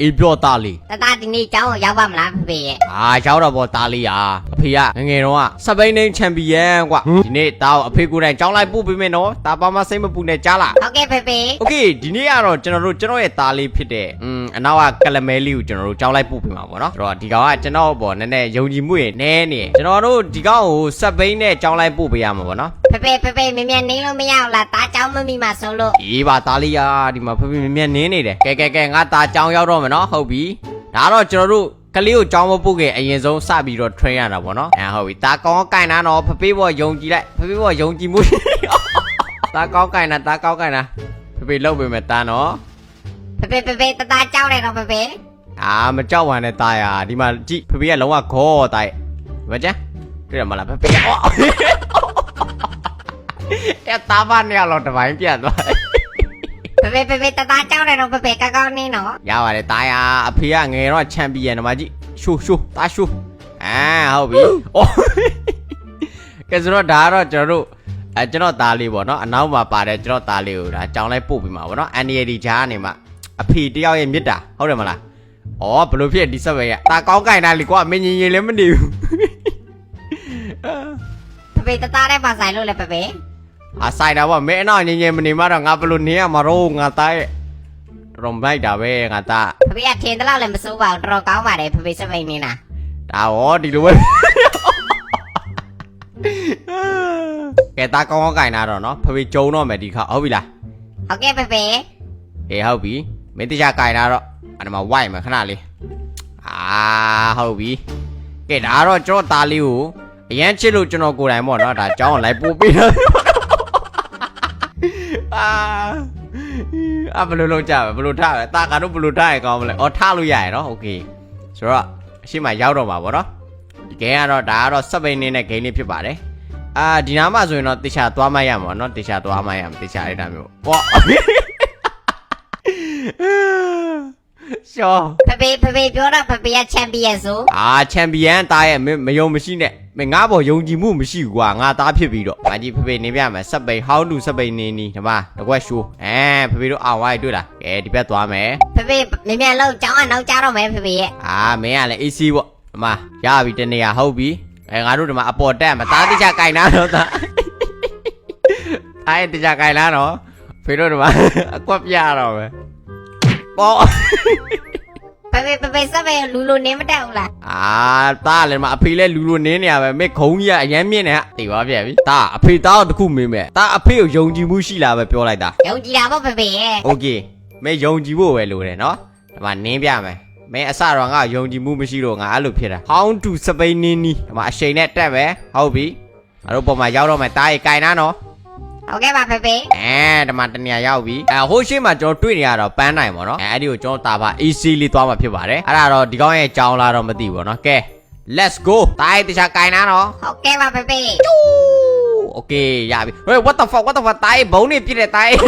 အေးပြောသားလေး တဒီနေ့ကျောင်းကိုရောက်ပါမလားဖေဖေရဲ့ ရောက်တော့ပေါ့သားလေးအဖေကငယ်တော့စပိန်နှင်းချန်ပီယံကွာဒီနေ့တောင်းအဖေကိုယ်တိုင်ကျောင်းလိုက်ပို့ပေးမယ်နော်တာပါမစိတ်မပူနဲ့ကြားလား ဟုတ်ကဲ့ဖေဖေ โอเคဒီနေ့ကတော့ကျွန်တော်ရဲ့သားလေးဖြစ်တဲ့အနောက်ကကလမဲလေးကိုကျွန်တော်တို့ကျောင်းလိုက်ပို့ပေးမှာပေါ့နော်ဆိုတော့ဒီကောင်ကကျွန်တော်ပေါ့နည်းနည်းယုံကြည်မှုရနဲနေကျွန်တော်တို့ဒီကောင်ကိုစပိန်နဲ့ကျောင်းလိုက်ပို့ပေးရမှာပေါ့နော် ဖေမြင်နေလို့မရဘူးလားတားကျောင်းမမိမှဆုံးလို့ အေးပါသားလေးဒီမှာဖေမြင်နင်းနေတယ်ကဲငါသားကျောင်းရောက်တော့မယ်နော်ဟုတ်ပြီဒါတော့ကျွန်တော်တို့ကလေးကိုကြောင်းမပုတ်ခဲ့အရင်ဆုံးစပြီးတော့ train ရတာပေါ့နော်ဟုတ်ပြီတာကောင်းကင်တာတော့ဖေဘောယုံကြည်လိုက်ဖေဘောယုံကြည်မှုတာကောင်းကင်တာဖေလောက်ပေမဲ့တာနော် ဖေတသားကြောက်တယ်တော့ဖေ မကြောက်ပါနဲ့တာဒီမှာကြည့်ဖေကလုံးဝခေါ်တိုက်မကြတွေ့ရမလားဖေတာဘာနဲ့တော့တပိုင်းပြတ်သွားဖေတသားကြောက်တယ်တော့ဖေကောင်းနေနော် ရပါတယ်တာအဖေကငယ်တော့ချန်ပီယံတော့မကြည့်ရှိုးတာရှိုးဟုတ်ပြီကဲဆိုတော့ဒါကတော့ကျွန်တော်သားလေးပေါ့နော်အနောက်မှာပါတယ်ကျွန်တော်သားလေးကိုဒါကြောင်းလိုက်ပို့ပြီးမှာပေါ့နော်အန်ဒီဒီဂျာကနေမှာအဖေတယောက်ရဲ့မြစ်တာဟုတ်တယ်မလားဘယ်လိုဖြစ်ဒီဆက်ပဲတာကောင်းကင်တာလေကွာမင်းရင်လည်းမနေဘူးဖေတသားတဲ့ပါဆိုင်လို့လေဖေဆိုင်တာပေါ့မင်းအနောက်ငင်မနေမှတော့ငါဘယ်လိုနေရမှာတော့ငါသားရဲ့တော်လိုက်တာပဲငါသားဖေကထင်တယ်လို့လည်းမစိုးပါဘူးတော်ကောင်းပါတယ်ဖေစပိန်နေတာဒါရောဒီလိုပဲကဲတာကောင်းကင်တာတော့နော်ဖေကျုံတော့မယ်ဒီခါဟုတ်ပြီလား ဟုတ်ကဲ့ဖေဟုတ်ပြီမင်းတရားကင်တာတော့အဲ့ဒါမှဝိုက်မယ်ခဏလေးဟုတ်ပြီကဲဒါတော့ကျွန်တော်သားလေးကိုအရန်ချစ်လို့ကျွန်တော်ကိုယ်တိုင်ပေါ့နော်ဒါကြောင်းလိုက်ပို့ပေးတော့ဘယ်လိုလုပ်ကြဘယ်လိုထားလဲတာကတော့ဘယ်လိုထားရကောင်းမလဲထားလို့ရရနော်โอเคဆိုတော့အရှိမရောက်တော့မှာပေါ့နော်ဒီဂိမ်းကတော့ဒါကတော့စပိန်နေတဲ့ဂိမ်းလေးဖြစ်ပါတယ်ဒီနားမှာဆိုရင်တော့တေချာသွားမှရမှာနော်တေချာသွားမှရမှာတေချာအဲ့ဒါမျိုးရှောဖေပြောတော့ဖေကချန်ပီယံဆိုချန်ပီယံတားရဲ့မယုံမရှိနဲ့မငါ့ဘောယုံကြည်မှုမရှိဘူးကွာငါသားဖြစ်ပြီးတော့မကြီးဖေနေပြမယ်စပိန် how to စပိန်နေနီဒီမှာတကွက်ရှိုးဖေတို့အောင်ဝိုင်းတွေ့လားကဲဒီဘက်သွားမယ်ဖေမြန်လောက်ကျောင်းကနောက်ကြတော့မယ်ဖေရဲ့မင်းကလည်း AC ပေါ့ဒီမှာရပြီတနေရဟုတ်ပြီငါတို့ဒီမှာအပေါ်တက်မှာသားတိကျကင်လာတော့သားအဲ့တိကျကင်လာတော့ဖေတို့ဒီမှာအကွက်ပြတော့မယ်ပေါ့ဖေစပိန်လူနေမတက်ဘူးလားသားလည်းမအဖေလည်းလူနင်းနေရပဲမေခုံကြီးကအရန်မြင့်နေဟာတေပါပြပြီသားအဖေသားတခုမေးမယ်သားအဖေကိုယုံကြည်မှုရှိလားပဲပြောလိုက်တာယုံကြည်တာပေါ့ဖေရဲ့โอเคမေယုံကြည်ဖို့ပဲလိုတယ်နော်ဒီမှာနင်းပြမယ်မဲအစတော့ငါယုံကြည်မှုမရှိတော့ငါအဲ့လိုဖြစ်တာ how to စပိန်နင်းနီဒီမှာအချိန်နဲ့တက်ပဲဟုတ်ပြီငါတို့ပုံမှာရောက်တော့မယ်တားရေကင်နာနော်ဟုတ်ကဲ့ပါဖေဒီမှာတနေရာရောက်ပြီဟိုးရှိမှကျွန်တော်တွေ့နေရတော့ပန်းနိုင်ပေါ့နော်အဲ့ဒီကိုကျွန်တော်တာပါ AC လေးသွားမှာဖြစ်ပါတယ်အဲ့ဒါတော့ဒီကောင်းရဲ့ကြောင်းလာတော့မသိဘူးနော်ကဲ let's go တားတခြားကင်နာနော်ဟုတ်ကဲ့ပါဖေโอเคရပြီဟေး what the fuck တားဘုံနေပြည့်တယ်တားယို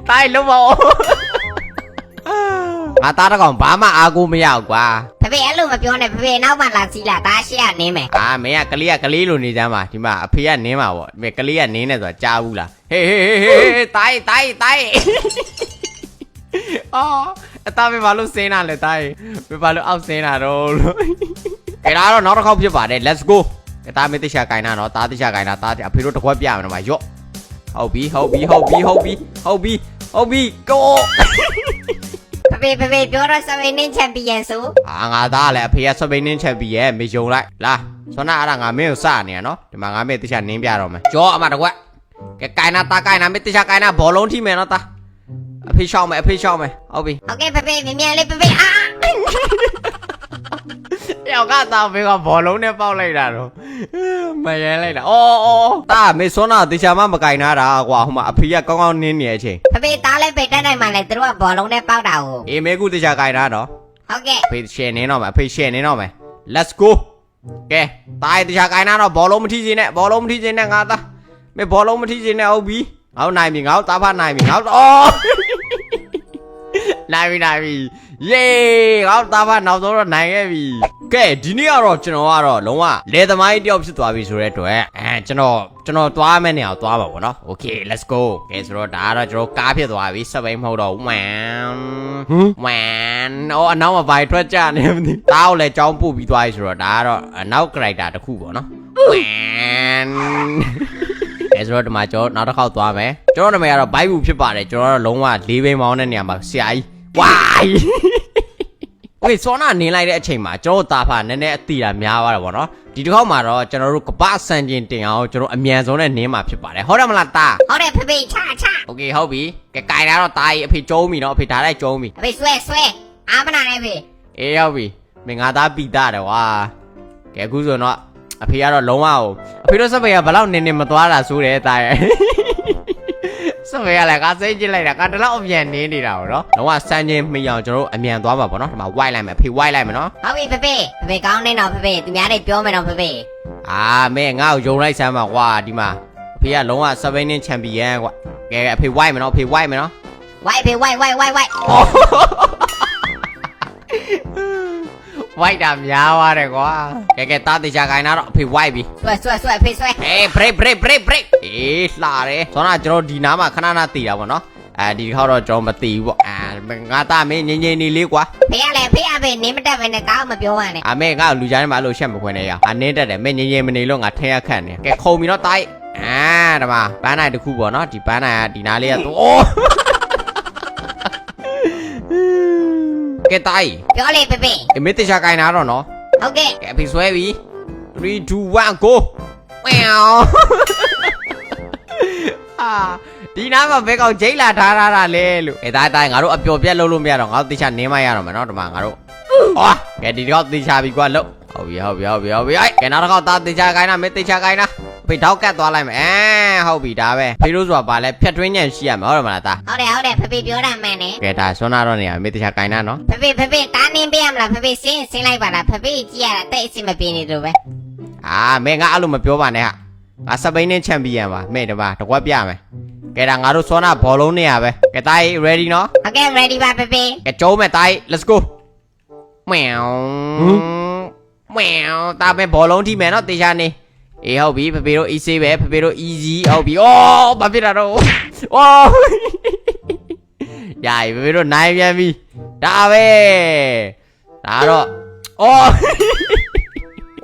တားလုံးမငါသားတကောင်ဘာမှအားကိုမရဘူးကွာဖေအဲ့လိုမပြောနဲ့ဖေနောက်မှလာစီးလာဒါရှေ့ကနင်းမယ်မင်းကကလေးလိုနေကြမှာဒီမှာအဖေကနင်းမှာပေါ့ဒီကလေးကနင်းနေဆိုတာကြားဘူးလားဟေးတိုင်းအသားပဲဘာလို့စင်းတာလဲတိုင်းဘာလို့အောက်စင်းတာတော့လို့ကဲဒါတော့နောက်တစ်ခေါက်ဖြစ်ပါတယ် let's go တားမေးတိချာကင်တာနော်တားတိချာကင်တာတားအဖေတို့တစ်ခွက်ပြမယ်နော်မရော့ဟုတ်ပြီ go ဖေပြောတော့စပိန်နင်းချန်ပီယံဆိုငါသားလည်းအဖေကစပိန်နင်းချန်ပီယံမေယုံလိုက်လာဆွမ်းနာအဲ့ဒါငါမင်းကိုစနေရနော်ဒီမှာငါမင်းတိချာနင်းပြတော့မယ်ကြောအမတကွက်ကဲကင်နာတာကင်နာမင်းတိချာကင်နာဘောလုံးထိမယ်နော်တာအဖေရှောင်းမယ်ဟုတ်ပြီဟုတ်ကဲ့ဖေမြန်လေးဖေယောက်ကသားဖေကဘောလုံးနဲ့ပေါက်လိုက်တာတော့မရဲလိုက်တာတာမေဆွမ်းနာတိချာမမကင်နာတာကွာဟိုမှာအဖေကကောင်းနင်းနေတဲ့အချိန်ဖေသားလည်းဖေတက်နိုင်မှလည်းသူတို့ကဘောလုံးနဲ့ပေါက်တာကိုမေကူတိချာကင်နာတော့ဟုတ်ကဲ့ဖေရှယ်နေတော့မယ်ဖေရှယ်နေတော့မယ် let's go ကဲတာတိချာကင်နာတော့ဘောလုံးမထိစေနဲ့ငါသားမေဘောလုံးမထိစေနဲ့ဟုတ်ပြီငါ့နိုင်ပြီငါ့သားဖနိုင်ပြီငါ့နိုင်ပြီယေငါ့သားဖနောက်ဆုံးတော့နိုင်ခဲ့ပြီက ကဲဒီနေ့ကတော့ကျွန်တော်ကတော့လုံးဝလေသမိုင်းတယောက်ဖြစ်သွားပြီဆိုတဲ့အတွက်ကျွန်တော်သွားမယ့်နေရာသွားပါဗောနော် Okay let's go ကဲဆိုတော့ဒါကတော့ကျွန်တော်ကားဖြစ်သွားပြီစက်ပိန်မဟုတ်တော့ဝမ်အော်အနောက်မှာဘိုင်ထွက်ကြနေမသိတားကိုလည်းကြောင်းပို့ပြီးသွားပြီဆိုတော့ဒါကတော့နောက် character တစ်ခုပေါ့နော်ဝမ်အဲဆိုတော့ဒီမှာကျွန်တော်နောက်တစ်ခေါက်သွားမယ်ကျွန်တော်နာမည်ကတော့ဘိုက်ဘူးဖြစ်ပါတယ်ကျွန်တော်ကတော့လုံးဝ၄ဘိန်းမောင်းတဲ့နေရာမှာဆရာကြီးဝိုင်းโอเคစောနာနင်းလိုက်တဲ့အချိန်မှာကျွန်တော်တာဖာနည်းနည်းအတီတာများသွားတယ်ဗောနော်ဒီတစ်ခေါက်မှာတော့ကျွန်တော်တို့ကပ္ပစံကျင်တင်အောင်ကျွန်တော်အမြန်ဆုံးနဲ့နင်းမှာဖြစ်ပါတယ်ဟုတ်တယ်မလားတာ ဟုတ်တယ်ဖေဖေချချ โอเคဟုတ်ပြီကဲကြိုင်လာတော့တာကြီးအဖေကျုံးပြီနော်အဖေဒါလိုက်ကျုံးပြီ ဖေဖေဆွဲအားမနာနဲ့ဖေ အေးဟုတ်ပြီမင်းငါသားပီတာတယ်ကွာကဲအခုဆိုတော့အဖေကတော့လုံးဝအဖေတို့စပယ်ကဘလောက်နင်းနေမသွားတာဆိုတယ်တာရဲ့စပယ်ကလည်းကစိတ်ကြည့်လိုက်တာကတလောက်အမြန်နင်းနေတာဗောနော်လုံးဝစမ်းချင်းမီအောင်ကျွန်တော်တို့အမြန်သွားပါဗောနော်ဒီမှာဝိုက်လိုက်မယ်အဖေဝိုက်လိုက်မယ်နော် ဟုတ်ပြီဖေကောင်းနေတော့ဖေသူများတွေပြောမယ်တော့ဖေ အာမဲငါ့ကိုယုံလိုက်စမ်းပါကွာဒီမှာအဖေကလုံးဝစပိန်နင်းချန်ပီယံကွာကဲအဖေဝိုက်မယ်နော်အဖေဝိုက်မယ်နော် ဝိုက်ဖေဝိုက်ဝိုက်တာများပါတယ်ကွာကဲတားတေချာခိုင်းတော့အဖေဝိုက်ပြီ ဆွဲဖေဆွဲ ဟေး break အေးလှတယ်ဆိုတော့ကျွန်တော်ဒီနားမှာခဏတည်တာပေါ့နော်ဒီခေါက်တော့ကျွန်တော်မတည်ဘူးပေါ့ငါသားမင်းငင်းနေလေးကွာ ဖေရလေဖေနင်းမတက်ပဲနဲ့တောင်းမပြောရနဲ့ မဲငါလူချမ်းထဲမှာအဲ့လိုရှက်မခွင့်နဲ့ရနင်းတက်တယ်မင်းငင်းမနေလို့ငါထဲရခန့်နေကဲခုံပြီနော်တားဒီမှာပန်းနိုင်တစ်ခုပေါ့နော်ဒီပန်းနိုင်ကဒီနားလေးကအိုးကဲတိုင် ပြောလေဖေ အမေတေချာကိုင်းတာတော့နော် ဟုတ်ကဲ့ ကဲအဖေဆွဲပြီ3 2 1 go ဝေါဒီနားမှာဘဲကောင်ဂျိတ်လာထားတာလေလို့အဲတိုင်းငါတို့အပျော်ပြက်လုပ်လို့မရတော့ငါတို့တေချာနင်းမရတော့မယ်နော်ဒီမှာငါတို့အော်ကဲဒီတော့တေချာပြီကွာလို့ဟုတ်ပြီကဲနောက်တစ်ခေါက်သားတေချာကိုင်းတာမေတေချာကိုင်းတာဖေထောက်ကတ်သွားလိုက်မယ်ဟုတ်ပြီဒါပဲဖေတို့ဆိုတာဗာလဲဖြတ်တွင်းညံရှိရမှာဟုတ်တယ်မလားသား ဟုတ်တယ်ဖေပြောတာမှန်တယ် ကဲဒါဆွမ်းနာတော့နေရမေတေချာကိုင်းတာနော် ဖေတားနင်းပေးရမလားဖေဆင်းလိုက်ပါလားဖေကြည့်ရတာတိတ်အဆင်မပြေနေလို့ပဲ မဲငါအဲ့လိုမပြောပါနဲ့ဟာငါစပိန်နဲ့ချန်ပီယံပါမဲတပါတကွက်ပြမယ်ကဲဒါငါတို့ဆွမ်းနာဘောလုံးနေရပဲကဲတား ready နော် ဟုတ်ကဲ့ ready ပါဖေ ကဲကျုံးမယ်တား let's go မဲတားပဲဘောလုံးထိမယ်နော်တေချာနေအေးဟုတ်ပြီဖေတို့ easy ပဲဖေတို့ easy ဟုတ်ပြီအော်ဘာဖြစ်တာတော့အော်ယာဖေတို့နိုင်ပြန်ပြီဒါပဲဒါတော့အော်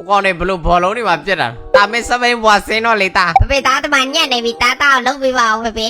ကောင်းနေဘလို့ဘောလုံးတွေမှာပြက်တာတာမဲစပိန်ဘွားစင်းတော့လေတာ ဖေသားတမညက်နေပြီတားအောင်လုပ်ပေးပါအောင်ဖေ